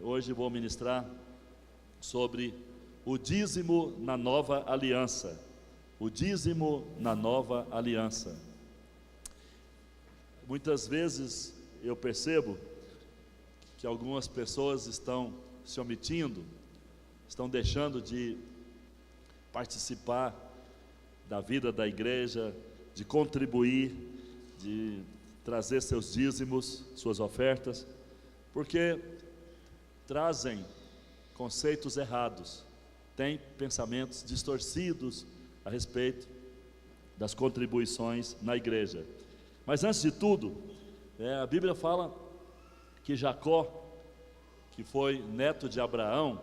Hoje vou ministrar sobre o dízimo na nova aliança. O dízimo na nova aliança. Muitas vezes eu percebo que algumas pessoas estão se omitindo, estão deixando de participar da vida da igreja, de contribuir, de trazer seus dízimos, suas ofertas, porque trazem conceitos errados, têm pensamentos distorcidos a respeito das contribuições na igreja. Mas antes de tudo, a Bíblia fala que Jacó, que foi neto de Abraão,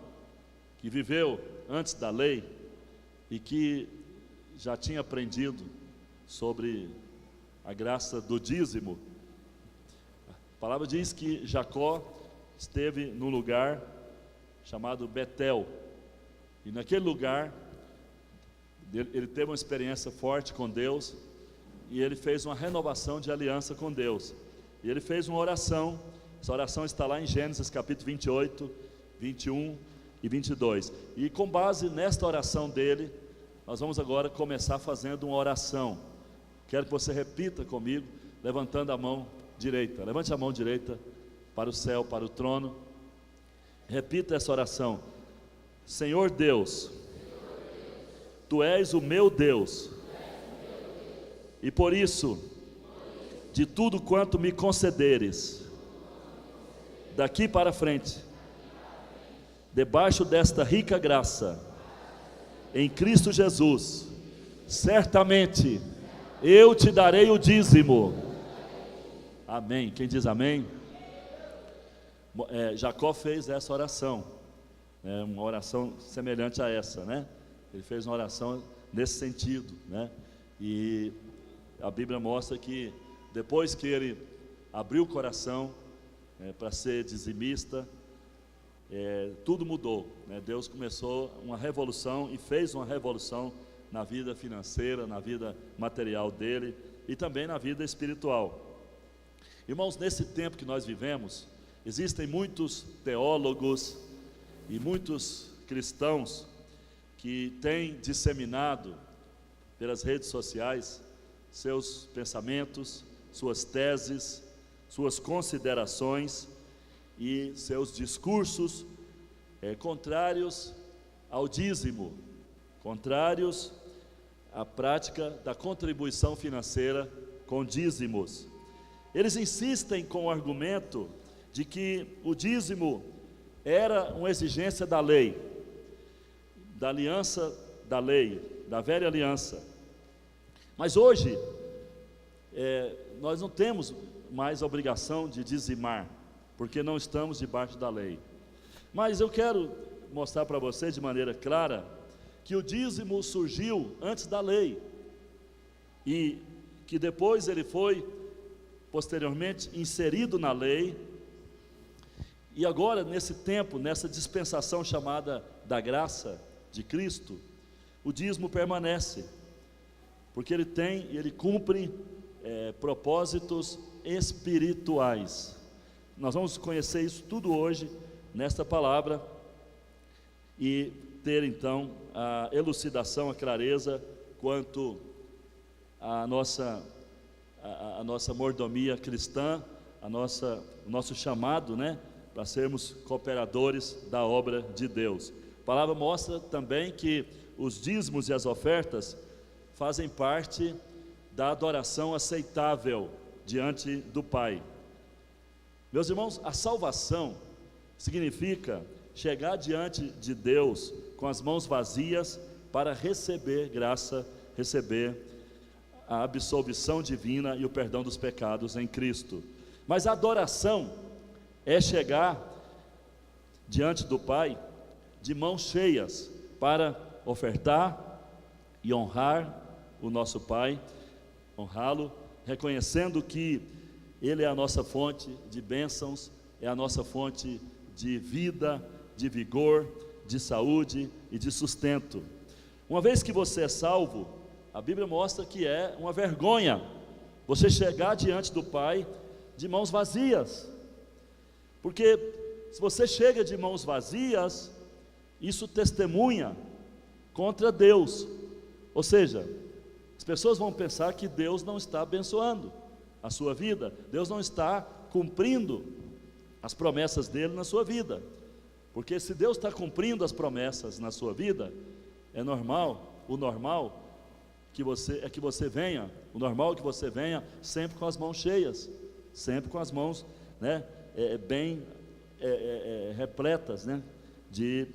que viveu antes da lei e que já tinha aprendido sobre a graça do dízimo, a palavra diz que Jacó esteve num lugar chamado Betel, e naquele lugar ele teve uma experiência forte com Deus, e ele fez uma renovação de aliança com Deus, e ele fez uma oração. Essa oração está lá em Gênesis capítulo 28, 21 e 22, e com base nesta oração dele, nós vamos agora começar fazendo uma oração. Quero que você repita comigo, levantando a mão direita. Levante a mão direita para o céu, para o trono. Repita essa oração. Senhor Deus, Tu és o meu Deus, e por isso, de tudo quanto me concederes, daqui para frente, debaixo desta rica graça, em Cristo Jesus, certamente eu te darei o dízimo. Amém. Quem diz amém? Jacó fez essa oração, uma oração semelhante a essa, né? Ele fez uma oração nesse sentido, né? E a Bíblia mostra que depois que ele abriu o coração para ser dizimista, tudo mudou, né? Deus começou uma revolução e fez uma revolução na vida financeira, na vida material dele e também na vida espiritual. Irmãos, nesse tempo que nós vivemos, existem muitos teólogos e muitos cristãos que têm disseminado pelas redes sociais seus pensamentos, suas teses, suas considerações e seus discursos contrários ao dízimo, contrários à prática da contribuição financeira com dízimos. Eles insistem com o argumento de que o dízimo era uma exigência da lei, da aliança da lei, da velha aliança. Mas hoje, nós não temos mais a obrigação de dizimar, porque não estamos debaixo da lei. Mas eu quero mostrar para você de maneira clara que o dízimo surgiu antes da lei e que depois ele foi posteriormente inserido na lei, e agora nesse tempo, nessa dispensação chamada da graça de Cristo, o dízimo permanece, porque ele cumpre propósitos espirituais. Nós vamos conhecer isso tudo hoje nesta palavra e ter então a elucidação, a clareza quanto à nossa mordomia cristã, o nosso chamado, né, para sermos cooperadores da obra de Deus. A palavra mostra também que os dízimos e as ofertas fazem parte da adoração aceitável diante do Pai. Meus irmãos, a salvação significa chegar diante de Deus com as mãos vazias para receber graça, receber a absolvição divina e o perdão dos pecados em Cristo. Mas a adoração é chegar diante do Pai de mãos cheias para ofertar e honrar o nosso Pai, honrá-lo, reconhecendo que Ele é a nossa fonte de bênçãos, é a nossa fonte de vida, de vigor, de saúde e de sustento. Uma vez que você é salvo, a Bíblia mostra que é uma vergonha você chegar diante do Pai de mãos vazias, porque se você chega de mãos vazias, isso testemunha contra Deus. Ou seja, as pessoas vão pensar que Deus não está abençoando a sua vida, Deus não está cumprindo as promessas dele na sua vida. Porque se Deus está cumprindo as promessas na sua vida, é normal, o normal que você venha, o normal é que você venha sempre com as mãos cheias, sempre com as mãos, né, bem repletas, né, de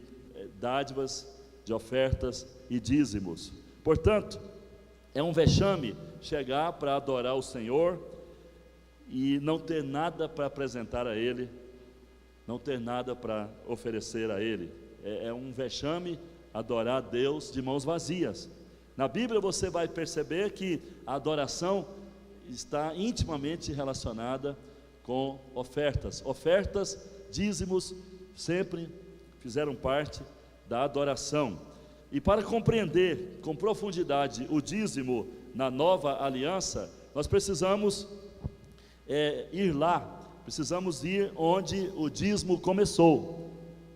dádivas, de ofertas e dízimos. Portanto, é um vexame chegar para adorar o Senhor e não ter nada para apresentar a Ele, não ter nada para oferecer a Ele. É um vexame adorar a Deus de mãos vazias. Na Bíblia você vai perceber que a adoração está intimamente relacionada com ofertas. Ofertas, dízimos, sempre fizeram parte da adoração. E para compreender com profundidade o dízimo na nova aliança, nós precisamos ir lá, precisamos ir onde o dízimo começou,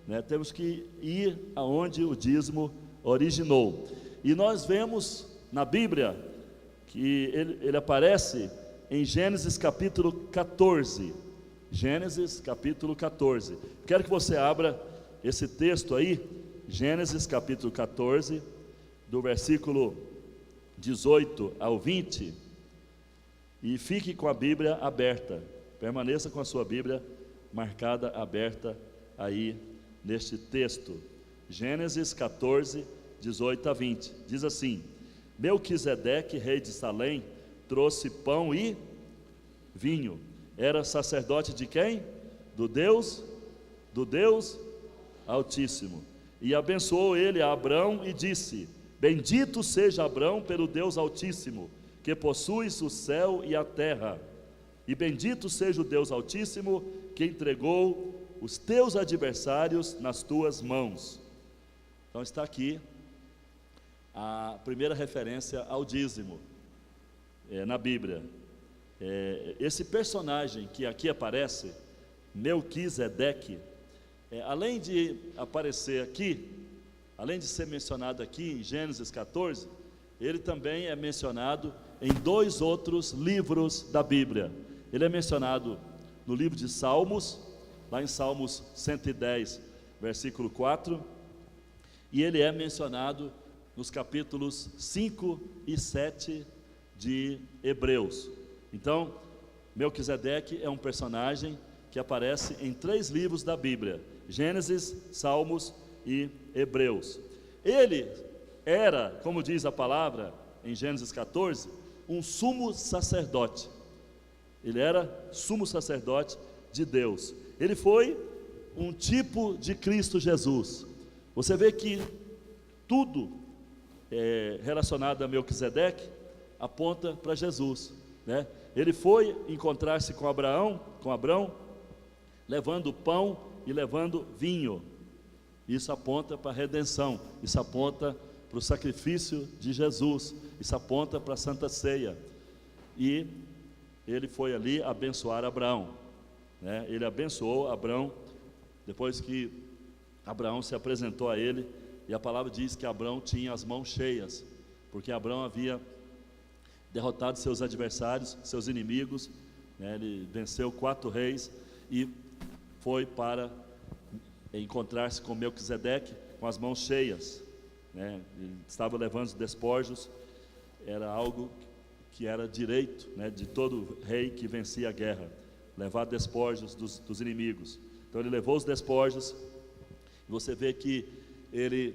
né? Temos que ir aonde o dízimo originou. E nós vemos na Bíblia que ele aparece em Gênesis capítulo 14. Gênesis capítulo 14. Quero que você abra esse texto aí, Gênesis capítulo 14, do versículo 18 ao 20, e fique com a Bíblia aberta, permaneça com a sua Bíblia marcada, aberta aí neste texto. Gênesis 14, 18 a 20, diz assim: Melquisedeque, rei de Salém, trouxe pão e vinho. Era sacerdote de quem? Do Deus Altíssimo. E abençoou ele a Abrão e disse: Bendito seja Abrão pelo Deus Altíssimo, que possuis o céu e a terra. E bendito seja o Deus Altíssimo, que entregou os teus adversários nas tuas mãos. Então está aqui a primeira referência ao dízimo na Bíblia. Esse personagem que aqui aparece, Melquisedeque, além de aparecer aqui, além de ser mencionado aqui em Gênesis 14, ele também é mencionado em dois outros livros da Bíblia. Ele é mencionado no livro de Salmos, lá em Salmos 110, versículo 4, e ele é mencionado nos capítulos 5 e 7 de Hebreus. Então, Melquisedeque é um personagem que aparece em 3 livros da Bíblia: Gênesis, Salmos e Hebreus. Ele era, como diz a palavra em Gênesis 14, um sumo sacerdote. Ele era sumo sacerdote de Deus. Ele foi um tipo de Cristo Jesus. Você vê que tudo relacionado a Melquisedeque aponta para Jesus, né? Ele foi encontrar-se com Abraão, levando pão e levando vinho. Isso aponta para a redenção, isso aponta para o sacrifício de Jesus, isso aponta para a Santa Ceia. E ele foi ali abençoar Abraão, né? Ele abençoou Abraão depois que Abraão se apresentou a ele, e a palavra diz que Abraão tinha as mãos cheias, porque Abraão havia derrotado seus adversários, seus inimigos, né? Ele venceu 4 reis e foi para encontrar-se com Melquisedeque com as mãos cheias, né? Ele estava levando os despojos, era algo que era direito, né, de todo rei que vencia a guerra, levar despojos dos inimigos. Então ele levou os despojos, e você vê que ele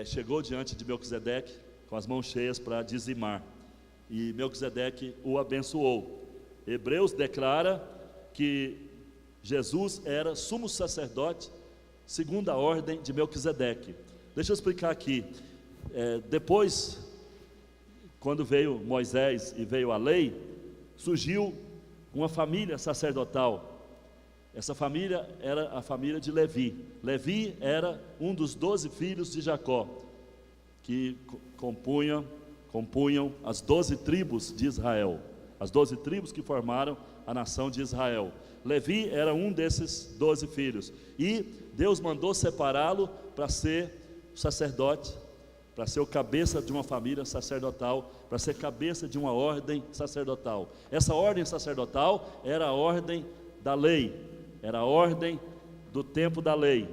chegou diante de Melquisedeque com as mãos cheias para dizimar, e Melquisedeque o abençoou. Hebreus declara que Jesus era sumo sacerdote segundo a ordem de Melquisedeque. Deixa eu explicar aqui. Depois, quando veio Moisés e veio a lei, surgiu uma família sacerdotal. Essa família era a família de Levi. Levi era um dos 12 filhos de Jacó, que compunham as 12 tribos de Israel, as 12 tribos que formaram a nação de Israel. Levi era um desses 12 filhos, e Deus mandou separá-lo para ser sacerdote, para ser o cabeça de uma família sacerdotal, para ser cabeça de uma ordem sacerdotal. Essa ordem sacerdotal era a ordem da lei, era a ordem do tempo da lei.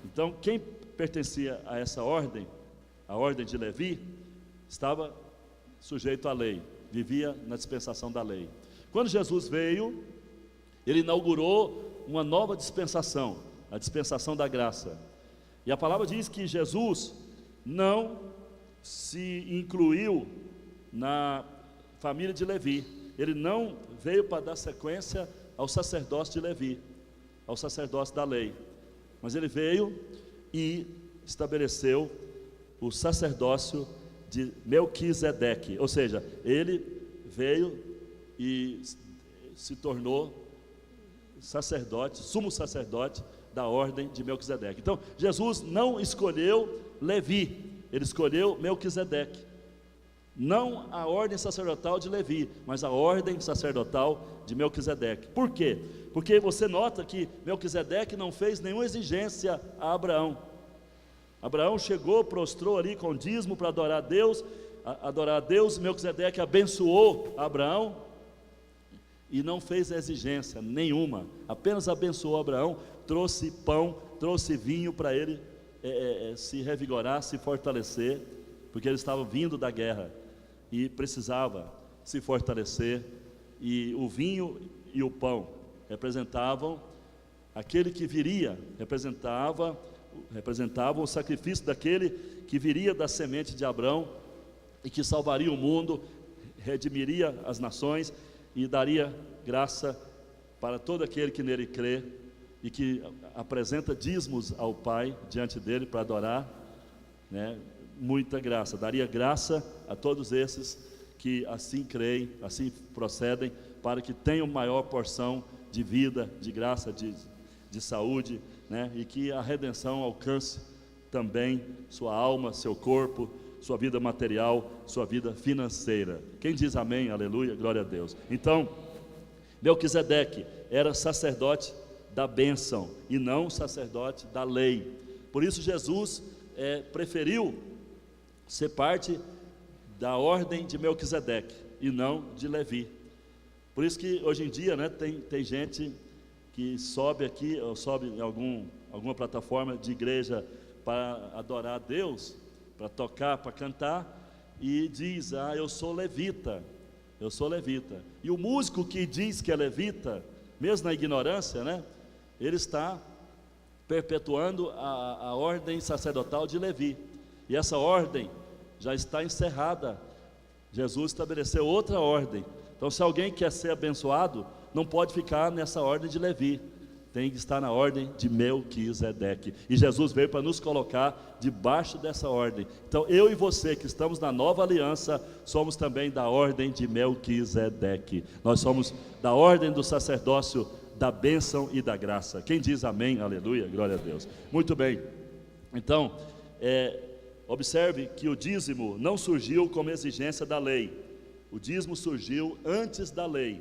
Então, quem pertencia a essa ordem, a ordem de Levi, estava sujeito à lei, vivia na dispensação da lei. Quando Jesus veio, ele inaugurou uma nova dispensação, a dispensação da graça. E a palavra diz que Jesus não se incluiu na família de Levi. Ele não veio para dar sequência ao sacerdócio de Levi, ao sacerdócio da lei, mas ele veio e estabeleceu o sacerdócio de Melquisedeque, ou seja, ele veio e se tornou sacerdote, sumo sacerdote da ordem de Melquisedeque. Então, Jesus não escolheu Levi, ele escolheu Melquisedeque. Não a ordem sacerdotal de Levi, mas a ordem sacerdotal de Melquisedeque. Por quê? Porque você nota que Melquisedeque não fez nenhuma exigência a Abraão. Abraão chegou, prostrou ali com dízimo para adorar a Deus. Melquisedeque abençoou Abraão e não fez exigência nenhuma, apenas abençoou Abraão, trouxe pão, trouxe vinho para ele se revigorar, se fortalecer, porque ele estava vindo da guerra e precisava se fortalecer, e o vinho e o pão representavam aquele que viria, representavam o sacrifício daquele que viria da semente de Abraão e que salvaria o mundo, redimiria as nações e daria graça para todo aquele que nele crê e que apresenta dízimos ao Pai diante dele para adorar, né? Muita graça, daria graça a todos esses que assim creem, assim procedem, para que tenham maior porção de vida, de graça, de saúde, né? E que a redenção alcance também sua alma, seu corpo, sua vida material, sua vida financeira. Quem diz amém, aleluia, glória a Deus. Então, Melquisedeque era sacerdote da bênção e não sacerdote da lei. Por isso Jesus preferiu ser parte da ordem de Melquisedeque e não de Levi. Por isso que hoje em dia, né, tem gente que sobe aqui, ou sobe em alguma plataforma de igreja para adorar a Deus, para tocar, para cantar, e diz: eu sou levita, eu sou levita. E o músico que diz que é levita, mesmo na ignorância, né, ele está perpetuando a ordem sacerdotal de Levi, e essa ordem já está encerrada. Jesus estabeleceu outra ordem. Então, se alguém quer ser abençoado, não pode ficar nessa ordem de Levi, tem que estar na ordem de Melquisedeque, e Jesus veio para nos colocar debaixo dessa ordem. Então, eu e você que estamos na nova aliança, somos também da ordem de Melquisedeque. Nós somos da ordem do sacerdócio da bênção e da graça. Quem diz amém, aleluia, glória a Deus. Muito bem, então observe que o dízimo não surgiu como exigência da lei, o dízimo surgiu antes da lei.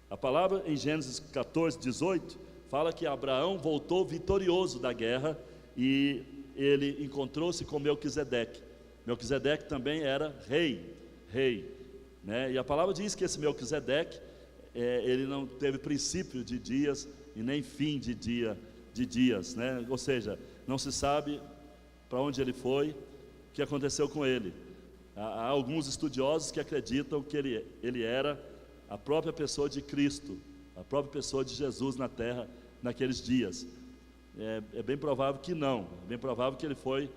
A palavra em Gênesis 14, 18, fala que Abraão voltou vitorioso da guerra e ele encontrou-se com Melquisedeque. Melquisedeque também era rei, né? E a palavra diz que esse Melquisedeque, ele não teve princípio de dias e nem fim de dias, né? Ou seja, não se sabe para onde ele foi, o que aconteceu com ele. Há alguns estudiosos que acreditam que ele era a própria pessoa de Cristo, a própria pessoa de Jesus na terra naqueles dias. É bem provável que não, é bem provável que ele foi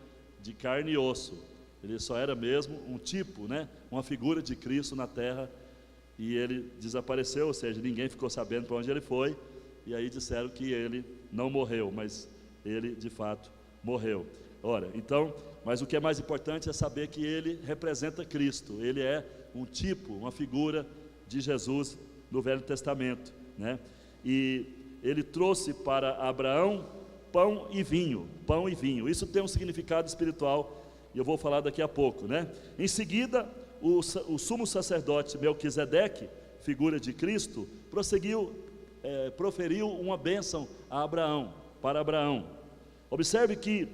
de carne e osso, ele só era mesmo um tipo, né, uma figura de Cristo na terra, e ele desapareceu, ou seja, ninguém ficou sabendo para onde ele foi, e aí disseram que ele não morreu, mas ele de fato morreu. Ora, então, mas o que é mais importante é saber que ele representa Cristo, ele é um tipo, uma figura de Jesus no Velho Testamento, né? E ele trouxe para Abraão pão e vinho, isso tem um significado espiritual, e eu vou falar daqui a pouco, né? Em seguida, o sumo sacerdote Melquisedeque figura de Cristo, proferiu uma bênção a Abraão, para Abraão. Observe que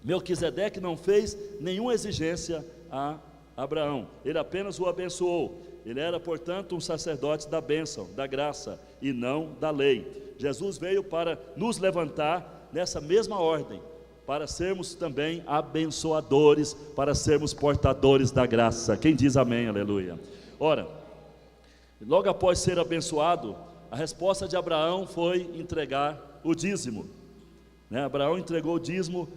Melquisedeque não fez nenhuma exigência a Abraão, ele apenas o abençoou. Ele era, portanto, um sacerdote da bênção, da graça, e não da lei. Jesus veio para nos levantar nessa mesma ordem, para sermos também abençoadores, para sermos portadores da graça. Quem diz amém, aleluia? Ora, logo após ser abençoado, a resposta de Abraão foi entregar o dízimo, né? Abraão entregou o dízimo,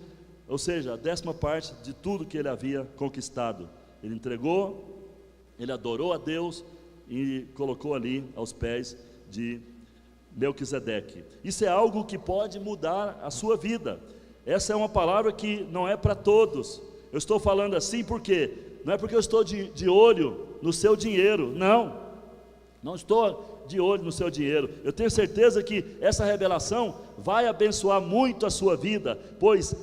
ou seja, a 10ª parte de tudo que ele havia conquistado. Ele entregou, ele adorou a Deus e colocou ali aos pés de Melquisedeque. Isso é algo que pode mudar a sua vida. Essa é uma palavra que não é para todos. Eu estou falando assim porque não é porque eu estou de olho no seu dinheiro, não estou de olho no seu dinheiro. Eu tenho certeza que essa revelação vai abençoar muito a sua vida, pois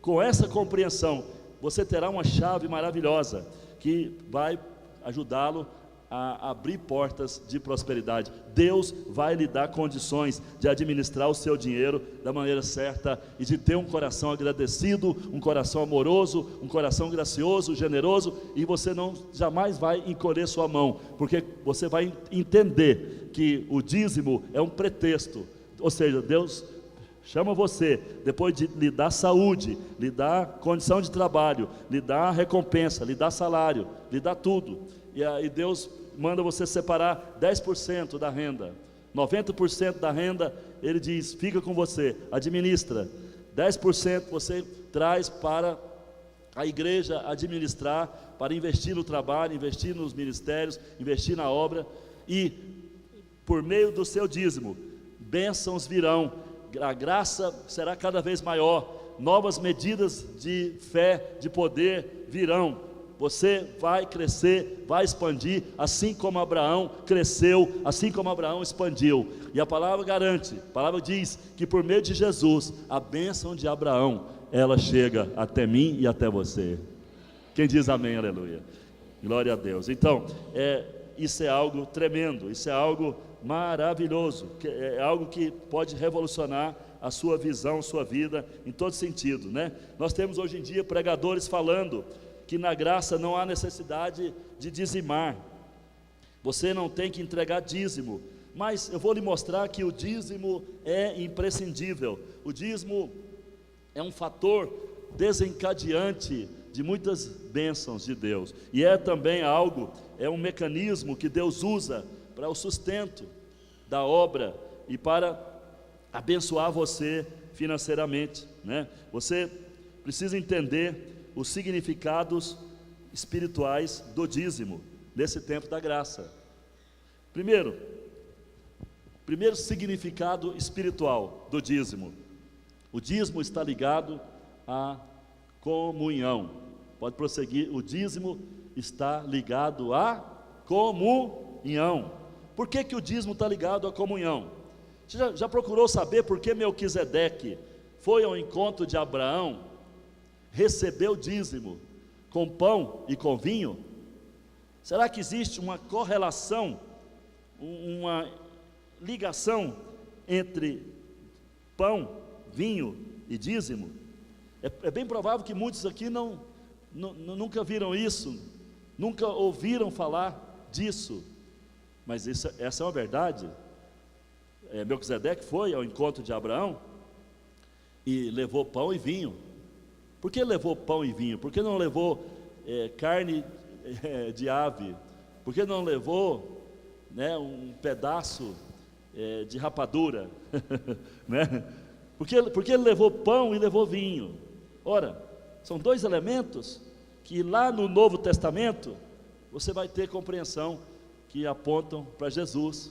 com essa compreensão você terá uma chave maravilhosa que vai ajudá-lo a abrir portas de prosperidade. Deus vai lhe dar condições de administrar o seu dinheiro da maneira certa e de ter um coração agradecido, um coração amoroso, um coração gracioso, generoso, e você jamais vai encolher sua mão, porque você vai entender que o dízimo é um pretexto, ou seja, Deus chama você, depois de lhe dar saúde, lhe dar condição de trabalho, lhe dar recompensa, lhe dar salário, lhe dar tudo, e aí Deus manda você separar 10% da renda, 90% da renda, Ele diz, fica com você, administra, 10% você traz para a igreja administrar, para investir no trabalho, investir nos ministérios, investir na obra, e por meio do seu dízimo, bênçãos virão, a graça será cada vez maior, novas medidas de fé, de poder virão, você vai crescer, vai expandir, assim como Abraão cresceu, assim como Abraão expandiu, e a palavra garante, a palavra diz que por meio de Jesus, a bênção de Abraão, ela chega até mim e até você. Quem diz amém, aleluia, glória a Deus. Então, isso é algo tremendo, isso é algo maravilhoso, é algo que pode revolucionar a sua visão, a sua vida, em todo sentido, né? Nós temos hoje em dia pregadores falando que na graça não há necessidade de dizimar, você não tem que entregar dízimo, mas eu vou lhe mostrar que o dízimo é imprescindível, o dízimo é um fator desencadeante de muitas bênçãos de Deus, e é também algo, é um mecanismo que Deus usa para o sustento da obra e para abençoar você financeiramente, né? Você precisa entender os significados espirituais do dízimo nesse tempo da graça. Primeiro significado espiritual do dízimo: o dízimo está ligado à comunhão. Pode prosseguir. O dízimo está ligado à comunhão. Por que o dízimo está ligado à comunhão? Você já procurou saber por que Melquisedeque foi ao encontro de Abraão, recebeu dízimo com pão e com vinho? Será que existe uma correlação, uma ligação entre pão, vinho e dízimo? É bem provável que muitos aqui nunca viram isso, nunca ouviram falar disso, mas essa é uma verdade. Melquisedeque foi ao encontro de Abraão e levou pão e vinho. Por que levou pão e vinho? Por que não levou carne de ave? Por que não levou, né, um pedaço de rapadura? Né? Por que ele levou pão e levou vinho? Ora, são dois elementos que lá no Novo Testamento você vai ter compreensão, que apontam para Jesus,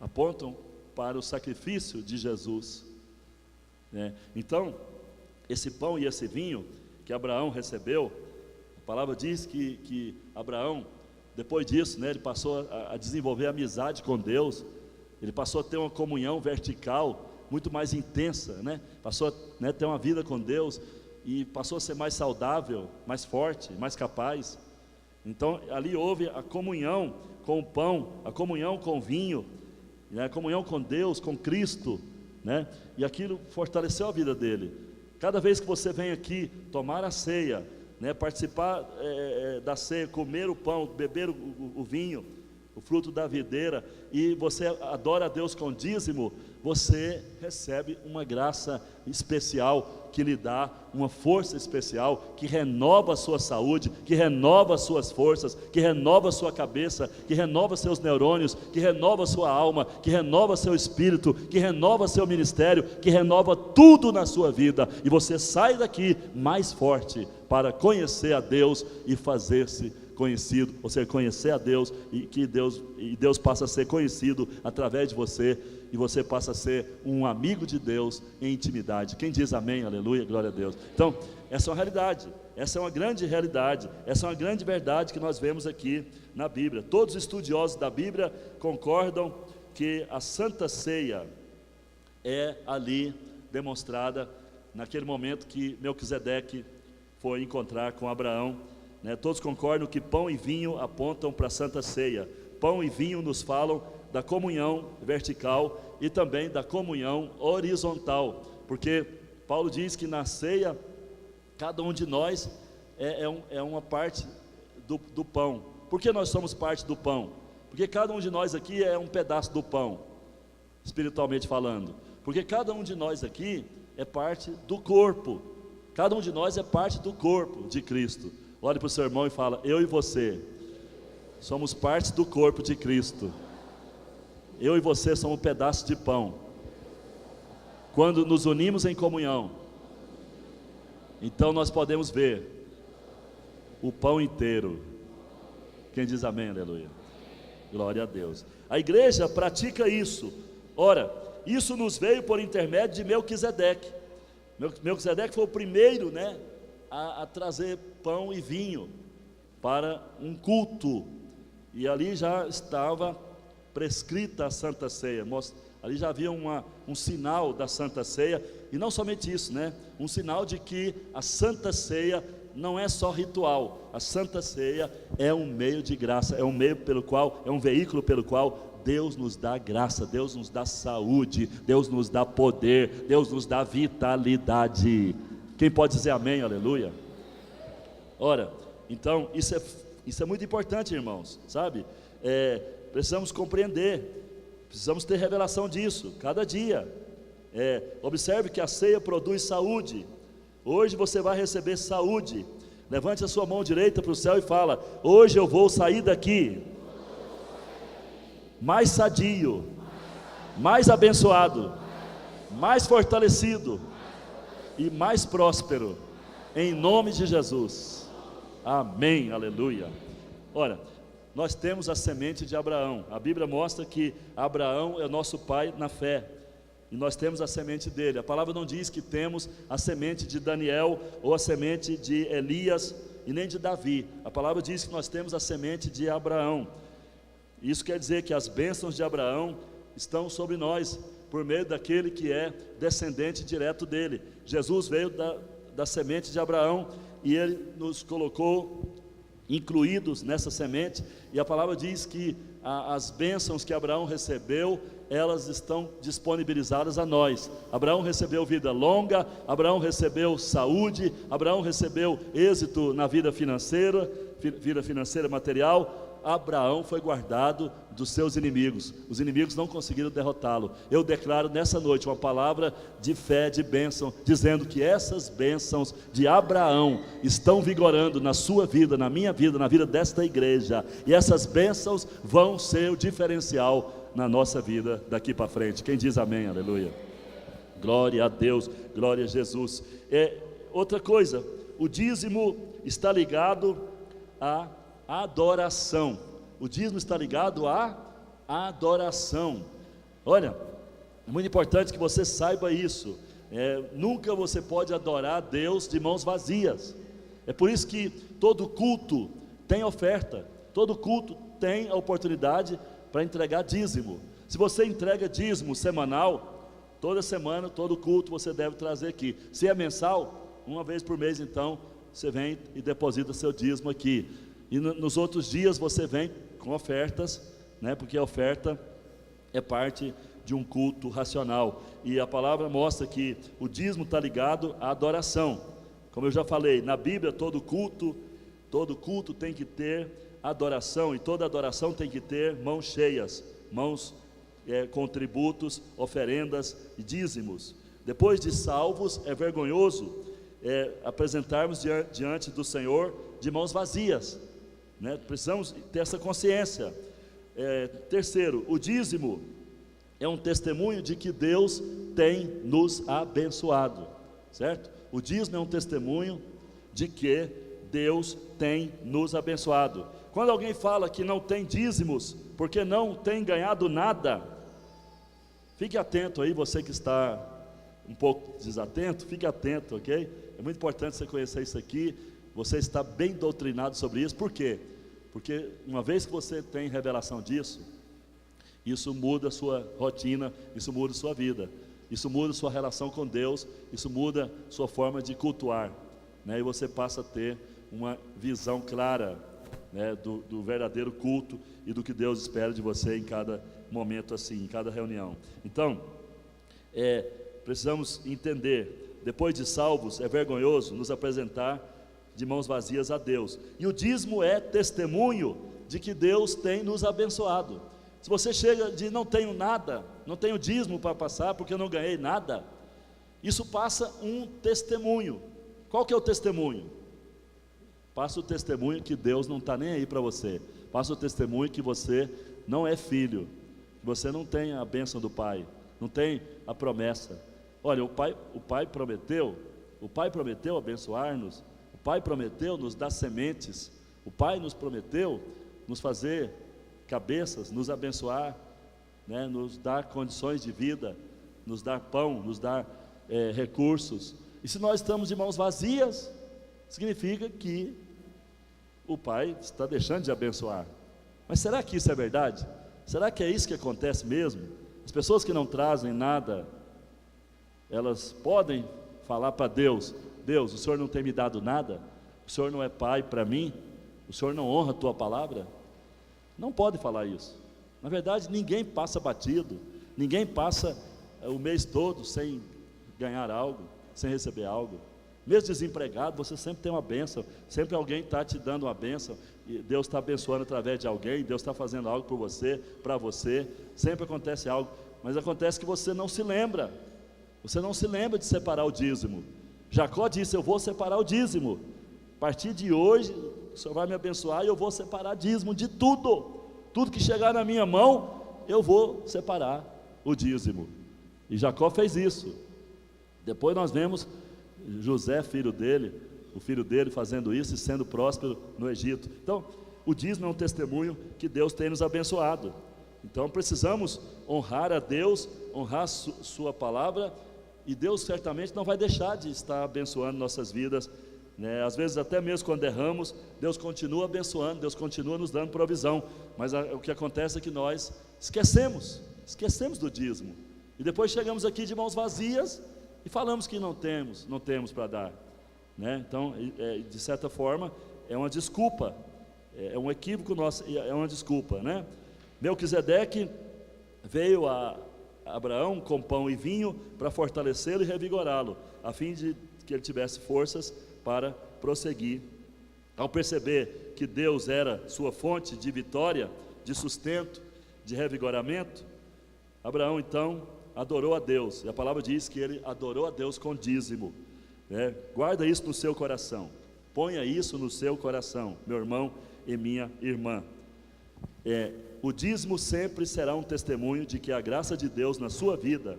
apontam para o sacrifício de Jesus, né? Então, esse pão e esse vinho que Abraão recebeu, a palavra diz que Abraão, depois disso, né, ele passou a desenvolver amizade com Deus, ele passou a ter uma comunhão vertical muito mais intensa, né? Passou a, né, ter uma vida com Deus, e passou a ser mais saudável, mais forte, mais capaz. Então ali houve a comunhão com o pão, a comunhão com o vinho, né? A comunhão com Deus, com Cristo, né? E aquilo fortaleceu a vida dele. Cada vez que você vem aqui tomar a ceia, né? Participar da ceia, comer o pão, beber o vinho, o fruto da videira, e você adora a Deus com dízimo, você recebe uma graça especial, que lhe dá uma força especial, que renova a sua saúde, que renova as suas forças, que renova a sua cabeça, que renova seus neurônios, que renova a sua alma, que renova seu espírito, que renova seu ministério, que renova tudo na sua vida, e você sai daqui mais forte, para conhecer a Deus e fazer-se conhecido, ou seja, conhecer a Deus, e Deus passa a ser conhecido através de você, e você passa a ser um amigo de Deus em intimidade. Quem diz amém, aleluia, glória a Deus. Então, essa é uma realidade, essa é uma grande realidade, essa é uma grande verdade que nós vemos aqui na Bíblia. Todos os estudiosos da Bíblia concordam que a Santa Ceia é ali demonstrada naquele momento que Melquisedeque foi encontrar com Abraão, né? Todos concordam que pão e vinho apontam para a Santa Ceia. Pão e vinho nos falam da comunhão vertical e também da comunhão horizontal, porque Paulo diz que na ceia, cada um de nós é uma parte do pão. Por que nós somos parte do pão? Porque cada um de nós aqui é um pedaço do pão, espiritualmente falando. Porque cada um de nós aqui é parte do corpo. Cada um de nós é parte do corpo de Cristo. Olhe para o seu irmão e fala: eu e você somos parte do corpo de Cristo. Eu e você somos um pedaço de pão. Quando nos unimos em comunhão, então nós podemos ver o pão inteiro. Quem diz amém, aleluia? Glória a Deus. A igreja pratica isso. Ora, isso nos veio por intermédio de Melquisedeque. Melquisedeque foi o primeiro, né, a trazer pão e vinho para um culto, e ali já estava prescrita a Santa Ceia. Ali já havia um sinal da Santa Ceia, e não somente isso, né? Um sinal de que a Santa Ceia não é só ritual. A Santa Ceia é um meio de graça, é um meio pelo qual, é um veículo pelo qual Deus nos dá graça, Deus nos dá saúde, Deus nos dá poder, Deus nos dá vitalidade. Quem pode dizer amém, aleluia? Ora, então isso é muito importante, irmãos, sabe? Precisamos compreender, precisamos ter revelação disso, cada dia. Observe que a ceia produz saúde. Hoje você vai receber saúde. Levante a sua mão direita para o céu e fala: hoje eu vou sair daqui mais sadio, mais abençoado, mais fortalecido e mais próspero, em nome de Jesus. Amém, aleluia. Ora, nós temos a semente de Abraão. A Bíblia mostra que Abraão é nosso pai na fé, e nós temos a semente dele. A palavra não diz que temos a semente de Daniel, ou a semente de Elias, e nem de Davi. A palavra diz que nós temos a semente de Abraão. Isso quer dizer que as bênçãos de Abraão estão sobre nós, por meio daquele que é descendente direto dele. Jesus veio da semente de Abraão, e ele nos colocou incluídos nessa semente, e a palavra diz que as bênçãos que Abraão recebeu, elas estão disponibilizadas a nós. Abraão recebeu vida longa, Abraão recebeu saúde, Abraão recebeu êxito na vida financeira material. Abraão foi guardado dos seus inimigos. Os inimigos não conseguiram derrotá-lo. Eu declaro nessa noite uma palavra de fé, de bênção, dizendo que essas bênçãos de Abraão estão vigorando na sua vida, na minha vida, na vida desta igreja, e essas bênçãos vão ser o diferencial na nossa vida daqui para frente. Quem diz amém, aleluia? Glória a Deus, glória a Jesus. Outra coisa, o dízimo está ligado à adoração. O dízimo está ligado à adoração. Olha, é muito importante que você saiba isso. Nunca você pode adorar a Deus de mãos vazias. É por isso que todo culto tem oferta, todo culto tem a oportunidade para entregar dízimo. Se você entrega dízimo semanal, toda semana, todo culto você deve trazer aqui. Se é mensal, uma vez por mês, então você vem e deposita seu dízimo aqui. E nos outros dias você vem com ofertas, né? Porque a oferta é parte de um culto racional. E a palavra mostra que o dízimo está ligado à adoração. Como eu já falei, na Bíblia todo culto tem que ter adoração, e toda adoração tem que ter mãos cheias, mãos com tributos, oferendas e dízimos. Depois de salvos, é vergonhoso apresentarmos diante do Senhor de mãos vazias, né? Precisamos ter essa consciência. Terceiro, o dízimo é um testemunho de que Deus tem nos abençoado, certo? O dízimo é um testemunho de que Deus tem nos abençoado. Quando alguém fala que não tem dízimos, porque não tem ganhado nada, fique atento aí, você que está um pouco desatento, fique atento, ok? É muito importante você conhecer isso aqui, você está bem doutrinado sobre isso. Por quê? Porque uma vez que você tem revelação disso, isso muda a sua rotina, isso muda a sua vida, isso muda a sua relação com Deus, isso muda a sua forma de cultuar, né? E você passa a ter uma visão clara, né, do verdadeiro culto e do que Deus espera de você em cada momento assim, em cada reunião. Então, precisamos entender, depois de salvos, é vergonhoso nos apresentar de mãos vazias a Deus. E o dízimo é testemunho de que Deus tem nos abençoado. Se você chega de não tenho nada, não tenho dízimo para passar porque eu não ganhei nada, isso passa um testemunho. Qual que é o testemunho? Passa o testemunho que Deus não está nem aí para você. Passa o testemunho que você não é filho, que você não tem a bênção do Pai, não tem a promessa. Olha, o Pai prometeu abençoar-nos, o Pai prometeu nos dar sementes, o Pai nos prometeu nos fazer cabeças, nos abençoar, né, nos dar condições de vida, nos dar pão, nos dar recursos. E se nós estamos de mãos vazias, significa que o Pai está deixando de abençoar. Mas será que isso é verdade? Será que é isso que acontece mesmo? As pessoas que não trazem nada, elas podem falar para Deus: Deus, o Senhor não tem me dado nada, o Senhor não é Pai para mim, o Senhor não honra a tua palavra? Não pode falar isso. Na verdade, ninguém passa batido, ninguém passa o mês todo sem ganhar algo, sem receber algo. Mesmo desempregado, você sempre tem uma bênção, sempre alguém está te dando uma bênção, e Deus está abençoando através de alguém, Deus está fazendo algo por você, para você, sempre acontece algo, mas acontece que você não se lembra de separar o dízimo. Jacó disse: eu vou separar o dízimo, a partir de hoje, o Senhor vai me abençoar e eu vou separar dízimo de tudo que chegar na minha mão, eu vou separar o dízimo. E Jacó fez isso. Depois nós vemos José, o filho dele fazendo isso e sendo próspero no Egito. Então, o dízimo é um testemunho que Deus tem nos abençoado. Então precisamos honrar a Deus, honrar sua palavra, e Deus certamente não vai deixar de estar abençoando nossas vidas, né? Às vezes até mesmo quando erramos, Deus continua abençoando, Deus continua nos dando provisão, mas o que acontece é que nós esquecemos do dízimo, e depois chegamos aqui de mãos vazias e falamos que não temos para dar, né? Então, de certa forma, é uma desculpa, é um equívoco nosso, é uma desculpa, né? Melquisedeque veio a Abraão com pão e vinho para fortalecê-lo e revigorá-lo, a fim de que ele tivesse forças para prosseguir. Ao perceber que Deus era sua fonte de vitória, de sustento, de revigoramento, Abraão então adorou a Deus, e a palavra diz que ele adorou a Deus com dízimo, né? Guarda isso no seu coração, ponha isso no seu coração, meu irmão e minha irmã. O dízimo sempre será um testemunho de que a graça de Deus na sua vida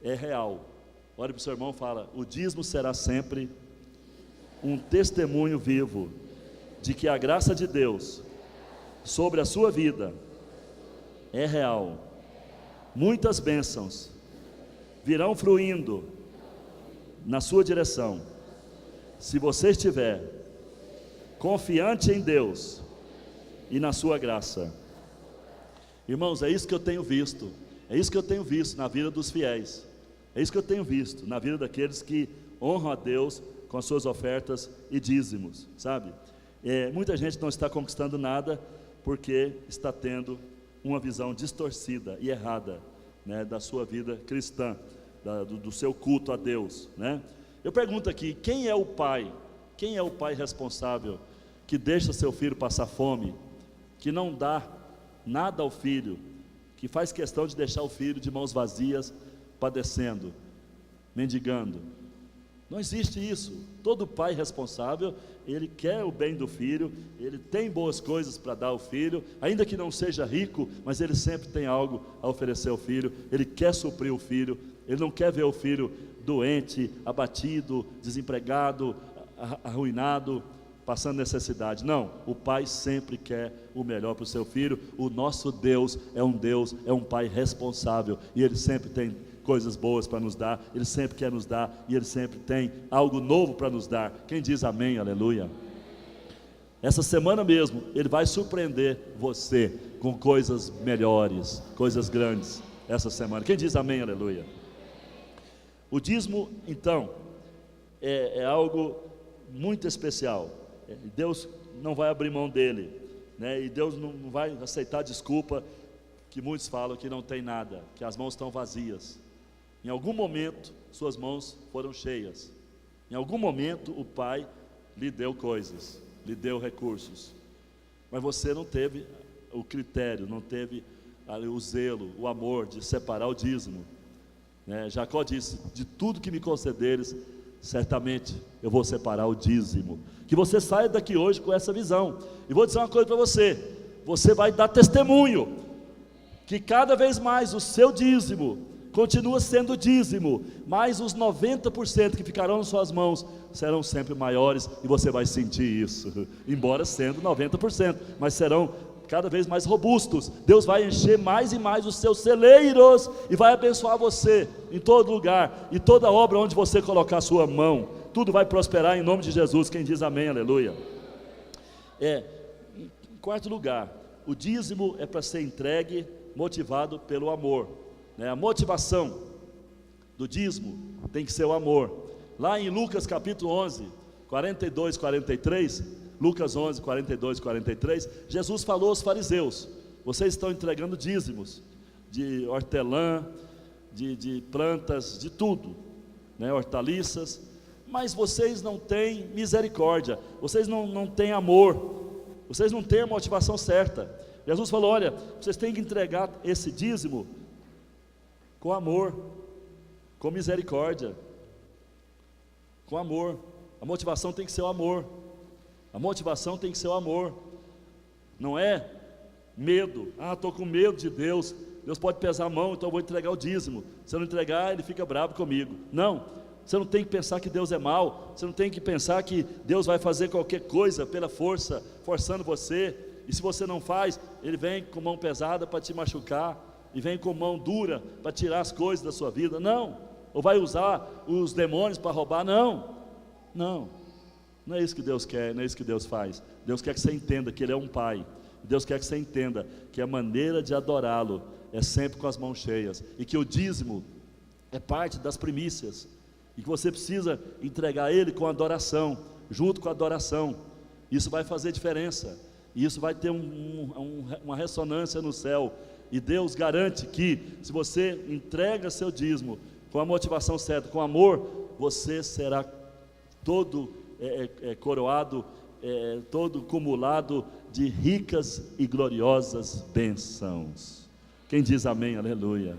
é real. Olha para o seu irmão e fala: o dízimo será sempre um testemunho vivo de que a graça de Deus sobre a sua vida é real. Muitas bênçãos virão fluindo na sua direção, se você estiver confiante em Deus e na sua graça. Irmãos, é isso que eu tenho visto, na vida dos fiéis, é isso que eu tenho visto na vida daqueles que honram a Deus com as suas ofertas e dízimos, sabe? Muita gente não está conquistando nada porque está tendo uma visão distorcida e errada, né, da sua vida cristã, do seu culto a Deus, né? Eu pergunto aqui, quem é o pai responsável que deixa seu filho passar fome, que não dá nada ao filho, que faz questão de deixar o filho de mãos vazias, padecendo, mendigando? Não existe isso. Todo pai responsável, ele quer o bem do filho, ele tem boas coisas para dar ao filho, ainda que não seja rico, mas ele sempre tem algo a oferecer ao filho, ele quer suprir o filho, ele não quer ver o filho doente, abatido, desempregado, arruinado, passando necessidade. Não, o pai sempre quer o melhor para o seu filho. O nosso Deus, é um pai responsável, e ele sempre tem coisas boas para nos dar, ele sempre quer nos dar, e ele sempre tem algo novo para nos dar. Quem diz amém, aleluia? Essa semana mesmo, ele vai surpreender você com coisas melhores, coisas grandes, essa semana. Quem diz amém, aleluia? O dízimo, então, é algo muito especial. Deus não vai abrir mão dele, né? E Deus não vai aceitar desculpa que muitos falam que não tem nada, que as mãos estão vazias. Em algum momento, suas mãos foram cheias. Em algum momento, o Pai lhe deu coisas, lhe deu recursos. Mas você não teve o critério, não teve o zelo, o amor de separar o dízimo, né? Jacó disse: de tudo que me concederes, certamente eu vou separar o dízimo. Que você saia daqui hoje com essa visão. E vou dizer uma coisa para você: você vai dar testemunho que cada vez mais o seu dízimo continua sendo dízimo, mas os 90% que ficarão nas suas mãos serão sempre maiores, e você vai sentir isso, embora sendo 90%, mas serão cada vez mais robustos. Deus vai encher mais e mais os seus celeiros, e vai abençoar você em todo lugar, e toda obra onde você colocar a sua mão, tudo vai prosperar em nome de Jesus. Quem diz amém, aleluia? Em quarto lugar, o dízimo é para ser entregue motivado pelo amor, né? A motivação do dízimo tem que ser o amor. Lá em Lucas capítulo 11, 42, 43, Lucas 11, 42, 43, Jesus falou aos fariseus: vocês estão entregando dízimos de hortelã, de plantas, de tudo, né? Hortaliças, mas vocês não têm misericórdia, vocês não têm amor, vocês não têm a motivação certa. Jesus falou: olha, vocês têm que entregar esse dízimo com amor, com misericórdia, com amor. A motivação tem que ser o amor. A motivação tem que ser o amor. Não é medo. Estou com medo de Deus, Deus pode pesar a mão, então eu vou entregar o dízimo. Se eu não entregar, Ele fica bravo comigo. Não, você não tem que pensar que Deus é mau. Você não tem que pensar que Deus vai fazer qualquer coisa pela força, forçando você. E se você não faz, Ele vem com mão pesada para te machucar, e vem com mão dura para tirar as coisas da sua vida. Não. Ou vai usar os demônios para roubar. Não é isso que Deus quer, não é isso que Deus faz. Deus quer que você entenda que Ele é um Pai. Deus quer que você entenda que a maneira de adorá-lo é sempre com as mãos cheias, e que o dízimo é parte das primícias, e que você precisa entregar a Ele com adoração, junto com a adoração. Isso vai fazer diferença, e isso vai ter uma ressonância no céu. E Deus garante que, se você entrega seu dízimo com a motivação certa, com amor, você será todo coroado, todo cumulado de ricas e gloriosas bênçãos. Quem diz amém, aleluia?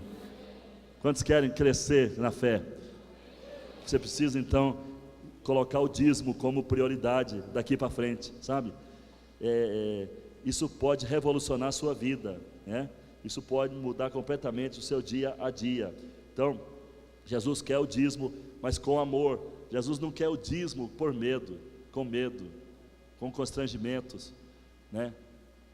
Quantos querem crescer na fé? Você precisa então colocar o dízimo como prioridade daqui para frente, sabe? Isso pode revolucionar a sua vida, né? Isso pode mudar completamente o seu dia a dia. Então, Jesus quer o dízimo, mas com amor. Jesus não quer o dízimo por medo, com constrangimentos, né?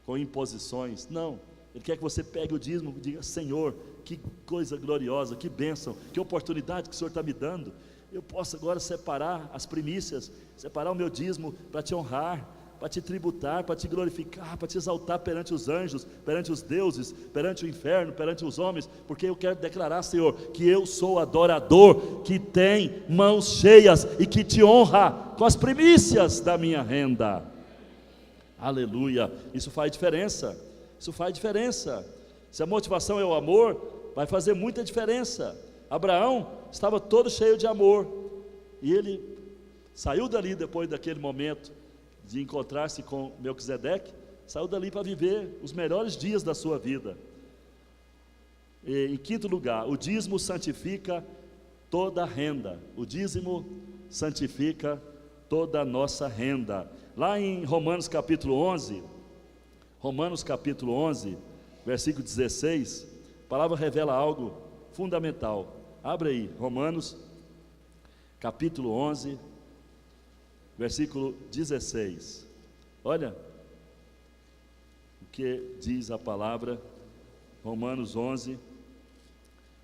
Com imposições. Não, Ele quer que você pegue o dízimo e diga: Senhor, que coisa gloriosa, que bênção, que oportunidade que o Senhor está me dando. Eu posso agora separar as primícias, separar o meu dízimo para te honrar, para te tributar, para te glorificar, para te exaltar perante os anjos, perante os deuses, perante o inferno, perante os homens, porque eu quero declarar, Senhor, que eu sou adorador, que tem mãos cheias e que te honra com as primícias da minha renda. Aleluia, isso faz diferença, isso faz diferença. Se a motivação é o amor, vai fazer muita diferença. Abraão estava todo cheio de amor, e ele saiu dali depois daquele momento de encontrar-se com Melquisedeque, saiu dali para viver os melhores dias da sua vida. E, em quinto lugar, o dízimo santifica toda a renda. O dízimo santifica toda a nossa renda. Lá em Romanos capítulo 11, versículo 16, a palavra revela algo fundamental. Abre aí, Romanos capítulo 11, versículo 16. Olha o que diz a palavra, Romanos 11,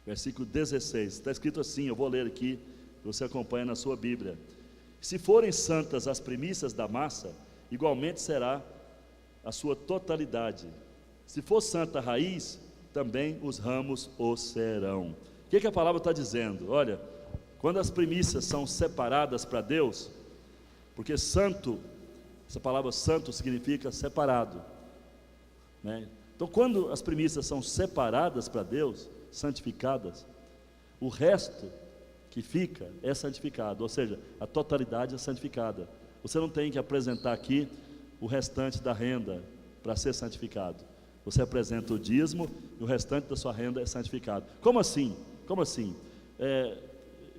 versículo 16. Está escrito assim, eu vou ler aqui, você acompanha na sua Bíblia. Se forem santas as primícias da massa, igualmente será a sua totalidade. Se for santa a raiz, também os ramos o serão. O que a palavra está dizendo? Olha, quando as primícias são separadas para Deus, porque santo, essa palavra santo significa separado, né? Então quando as primícias são separadas para Deus, santificadas, o resto que fica é santificado, ou seja, a totalidade é santificada. Você não tem que apresentar aqui o restante da renda para ser santificado. Você apresenta o dízimo e o restante da sua renda é santificado. Como assim? Como assim?